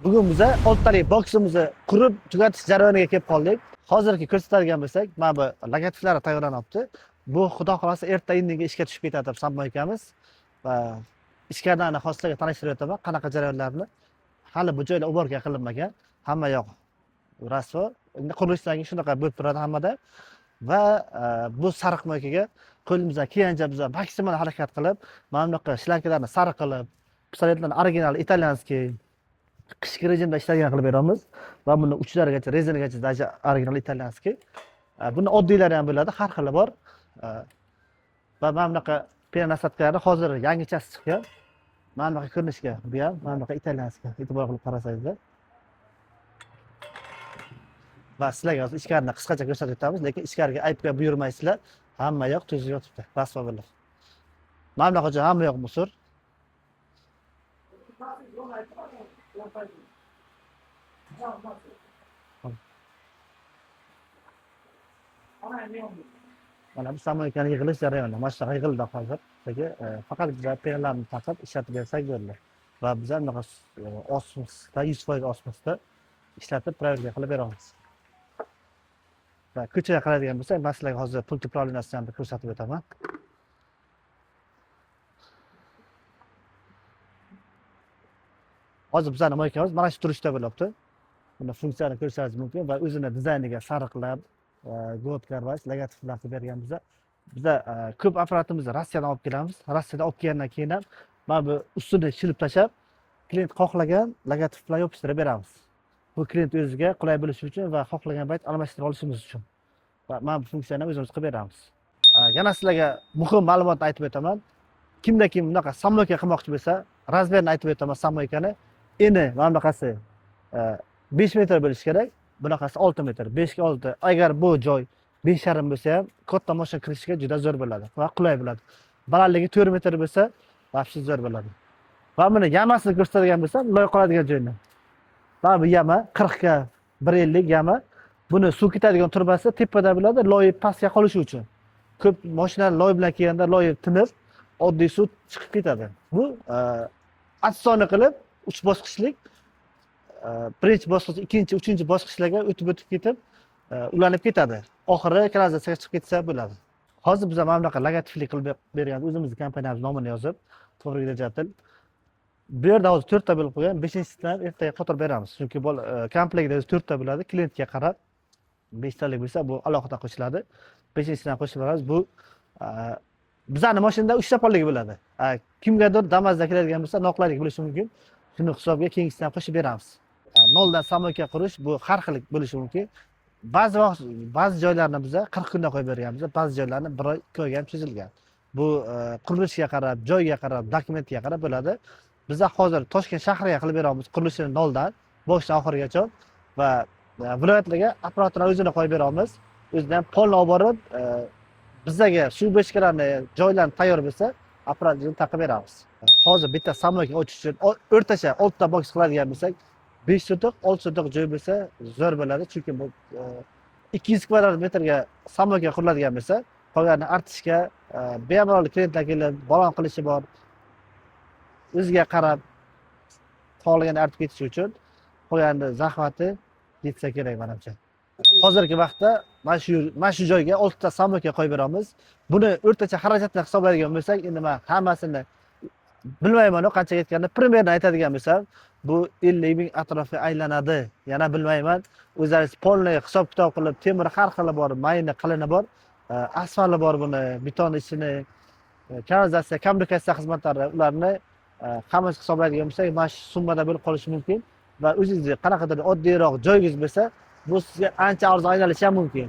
Bugun biza 6 talik boksimizni qurib tugatish jarayoniga kelib qoldik. Hozirgi ko'rsatadigan bo'lsak, mana bu logotiflar tayyorlanyapti. Bu xudo xolasa erta indinga ishga tushib ketadi deb Sambo akamiz va ishkarlarni xoslarga tanishtirib o'taman, qanaqa jarayonlarni. Hali bu joylar uborga qilinmagan. Hamma yoq rasvo. Endi qurilishdan shunaqa bo'lib turadi hammada. Va bu sariq moykaga qo'limizdan kelgancha biz maksimal harakat qilib, mana bunaqa shlankalarni sariq qilib, pistoletlarni original italyanskiy qishki rejimda ishlaydigan qilib beramiz va buni uchlarigacha rezinagacha даже original italyanskiy. Buni oddiylari ham bo'ladi, har xili bor. Va mana bunaqa penasatkalarni hozir yangichasi chiqqan. Mana bunaqa ko'rinishga, bu ham mana bunaqa italyanskiy. E'tibor qilib qarasangizlar. Va sizlarga hozir ichkarini qisqacha ko'rsatib o'tamiz, lekin ichkariga aybga buyurmaysizlar. Hamma yoq tuzib yotibdi. Rasvo bo'lib. Mana bunaqa joy hamma yoq musor. Mana bu samolyotga yig'ilish jarayoni. Mashina yig'ildi hozir. Faqat biz penlarni taqib ishlatib bersak bo'ladi. Va biz ham bunaqa osmosda 100% osmosda ishlatib proverka qilib beramiz. Va ko'chaga qaraydigan bo'lsak, men sizlarga hozir pul upravleniyasini ham ko'rsatib o'taman. Hozir bizning moykamiz mana shu turishda bo'lyapti. Buni funksiyani ko'rishingiz mumkin va o'zini dizayniga sariqlab, gotkar logotiflar qilib bergan biza. Biza ko'p apparatimizni Rossiyadan olib kelamiz. Rossiyadan olib kelgandan keyin ham mana bu ustini shilib tashab, klient xohlagan logotif bilan yopishtirib beramiz. Bu klient o'ziga qulay bo'lishi uchun va xohlagan payt almashtirib olishimiz uchun. Va mana bu funksiyani o'zimiz qilib beramiz. Yana sizlarga muhim ma'lumotni aytib o'taman. Kimda-kim bunaqa samloka qilmoqchi bo'lsa, razmerni aytib o'taman samlokani. Eni mana bunaqasi 5 metr bo'lishi kerak. Bunaqasi 6 metr, 5 ga 6. Agar bu joy 5,5 bo'lsa ham, katta mashina kirishga juda zo'r bo'ladi va qulay bo'ladi. Balandligi 4 metr bo'lsa, вообще zo'r bo'ladi. Va buni yamasini ko'rsatadigan bo'lsam, loy qoladigan joyni. Mana bu yama 40 ga 150 yama. Buni suv ketadigan turbasi tepada bo'ladi, loy pastga qolishi uchun. Ko'p mashinalar loy bilan kelganda loy tinib, oddiy suv chiqib ketadi. Bu adsoni qilib 3 bosqichlik birinchi bosqich, ikkinchi, uchinchi bosqichlarga o'tib ketib, ulanib ketadi. Oxiri kanalizatsiyaga chiqib ketsa bo'ladi. Hozir biz mana bunaqa logotiflik qilib berganmiz, o'zimizning kompaniyamiz nomini yozib, to'g'ri rejatil. Bu yerda hozir 4 ta bo'lib qo'ygan, 5-inchisidan ertaga qo'yib beramiz. Chunki bu komplektda 4 ta bo'ladi, klientga qarab 5 talik bo'lsa, bu alohida qo'shiladi. 5-inchisidan qo'shib beramiz. Bu bizning mashinada 3 ta pollik bo'ladi. Kimgadir Damas'da keladigan bo'lsa, noqulay bo'lishi mumkin. Shuni hisobga keyingisidan qo'shib beramiz. Noldan samolyotga qurish bu har xil bo'lishi mumkin. Ba'zi joylarni biz 40 kunda qo'yib berganmiz, ba'zi joylarni 1 oy, 2 oyga ham cho'zilgan. Bu qurilishga qarab, joyga qarab, dokumentiga qarab bo'ladi. Biz hozir Toshkent shahriga qilib beramiz qurilishni noldan boshidan oxirigacha va viloyatlarga apparatni o'zini qo'yib beramiz. O'zidan polni olib borib, bizga shu beshkalarni joylarni tayyor bo'lsa, apparatni taqib beramiz. Hozir bitta samolyotga ochish uchun o'rtacha 6 ta boks qiladigan bo'lsak, 5 sotiq, 6 sotiq joy bo'lsa zo'r bo'ladi, chunki bu 200 kvadrat metrga samolyotga quriladigan bo'lsa, qolganini artishga, bemalol klientlar kelib, balon qilishi bor. O'ziga qarab xohlagan artib ketish uchun qo'yganning zahmati yetsa kerak menimcha. Hozirgi vaqtda mana shu joyga 6 ta samolyotga qo'yib beramiz. Buni o'rtacha xarajatni hisoblaydigan bo'lsak, endi men hammasini bilmayman qancha ketganini primerni aytadigan bo'lsam, bu 50 ming atrofi aylanadi. Yana bilmayman. O'zingiz polni hisob-kitob qilib, temir har xili bor, mayni qalini bor, asfalti bor buni, beton ishini, kanalizatsiya, kommunikatsiya xizmatlari, ularni hammasi hisoblaydigan bo'lsak, mana shu summada bo'lib qolishi mumkin va o'zingiz qanaqadir oddiyroq joyingiz bo'lsa, bu sizga ancha arzon aylanishi ham mumkin.